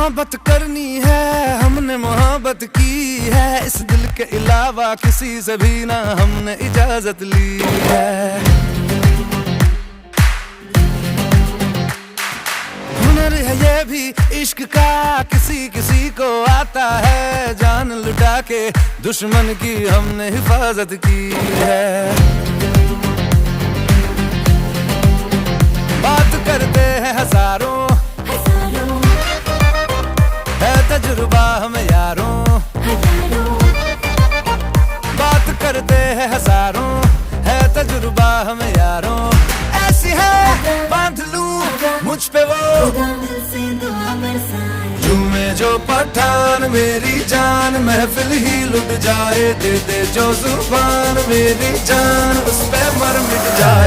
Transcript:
मोहब्बत करनी है, हमने मोहब्बत की है, इस दिल के अलावा किसी से भी ना हमने इजाजत ली है। हुनर है ये भी इश्क का, किसी किसी को आता है, जान लुटा के दुश्मन की हमने हिफाजत की है। बात करते हैं हजारों, है तजुर्बा हमें यारों, बात करते हैं हजारों, है तजुर्बा हमें यारों। ऐसी है बांध लूं मुझ पे वो झूमे जो पठान मेरी जान, महफिल ही लुट जाए, दे दे जो जुबान मेरी जान, उस पे मर मिट जाए।